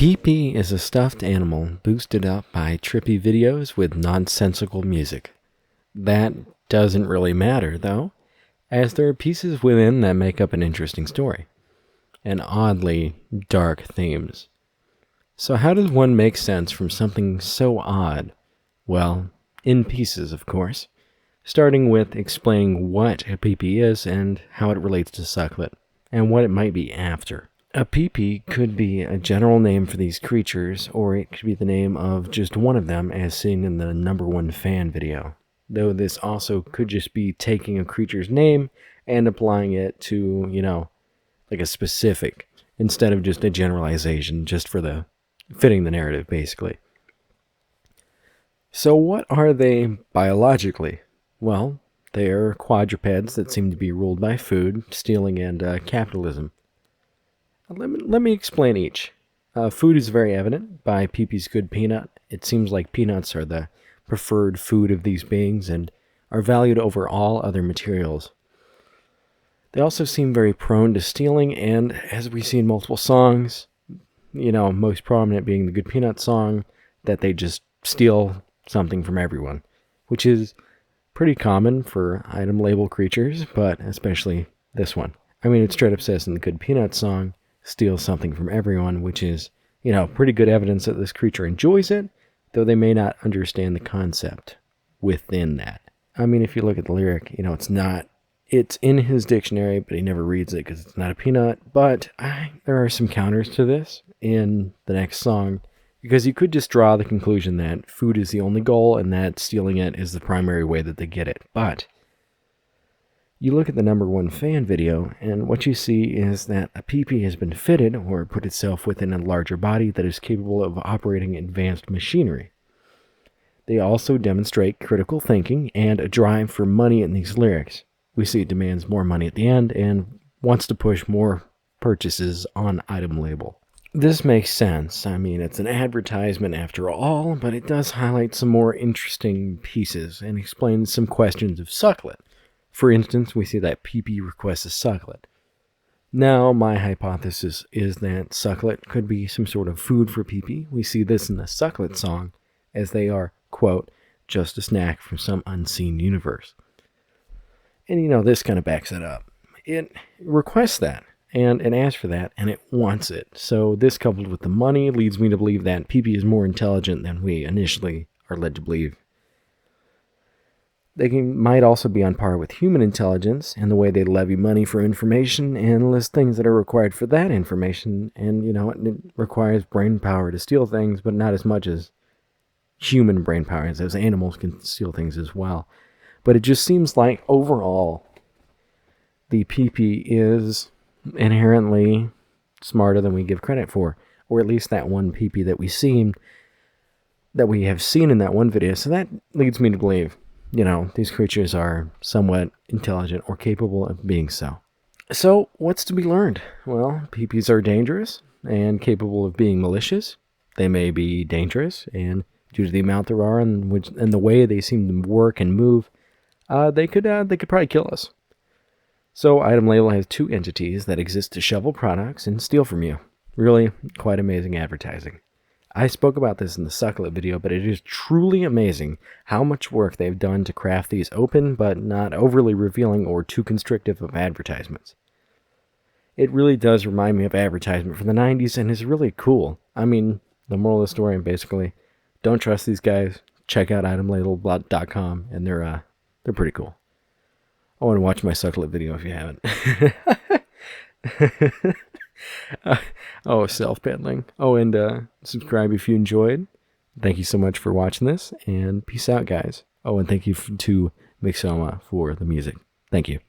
Peepy is a stuffed animal boosted up by trippy videos with nonsensical music. That doesn't really matter, though, as there are pieces within that make up an interesting story, and oddly dark themes. So how does one make sense from something so odd? Well, in pieces, of course, starting with explaining what a Peepy is and how it relates to Sucklet, and what it might be after. A Peepy could be a general name for these creatures, or it could be the name of just one of them as seen in the #1 fan video. Though this also could just be taking a creature's name and applying it to, like a specific, instead of just a generalization, just for the fitting the narrative, basically. So what are they biologically? Well, they are quadrupeds that seem to be ruled by food, stealing, and capitalism. Let me explain each. Food is very evident by Peepy's good peanut. It seems like peanuts are the preferred food of these beings and are valued over all other materials. They also seem very prone to stealing, and as we see in multiple songs, most prominent being the Good Peanut song, that they just steal something from everyone, which is pretty common for Itemlabel creatures, but especially this one. I mean, it straight up says in the Good Peanut song, steal something from everyone, which is, pretty good evidence that this creature enjoys it, though they may not understand the concept within that. I mean, if you look at the lyric, it's in his dictionary, but he never reads it because it's not a peanut. But there are some counters to this in the next song, because you could just draw the conclusion that food is the only goal and that stealing it is the primary way that they get it. But you look at the #1 fan video, and what you see is that a Peepy has been fitted or put itself within a larger body that is capable of operating advanced machinery. They also demonstrate critical thinking and a drive for money in these lyrics. We see it demands more money at the end and wants to push more purchases on Itemlabel. This makes sense. I mean, it's an advertisement after all, but it does highlight some more interesting pieces and explains some questions of Sucklet. For instance, we see that Peepy requests a Sucklet. Now, my hypothesis is that Sucklet could be some sort of food for Peepy. We see this in the Sucklet song, as they are, quote, just a snack from some unseen universe. And this kind of backs it up. It requests that, and it asks for that, and it wants it. So this, coupled with the money, leads me to believe that Peepy is more intelligent than we initially are led to believe. They might also be on par with human intelligence in the way they levy money for information and list things that are required for that information. And, it requires brain power to steal things, but not as much as human brain power, as animals can steal things as well. But it just seems like overall, the Peepy is inherently smarter than we give credit for. Or at least that one Peepy that we have seen in that one video. So that leads me to believe these creatures are somewhat intelligent or capable of being so. So, what's to be learned? Well, Peepies are dangerous and capable of being malicious. They may be dangerous, and due to the amount there are and the way they seem to work and move, they could probably kill us. So, Itemlabel has 2 entities that exist to shovel products and steal from you. Really, quite amazing advertising. I spoke about this in the Sucklet video, but it is truly amazing how much work they've done to craft these open but not overly revealing or too constrictive of advertisements. It really does remind me of advertisement from the 90s and is really cool. I mean, the moral of the story, basically, don't trust these guys. Check out itemlabel.com, and they're pretty cool. I want to watch my Sucklet video if you haven't. Self-peddling. And subscribe if you enjoyed. Thank you so much for watching this, and peace out, guys. And thank you to Myxoma for the music. Thank you.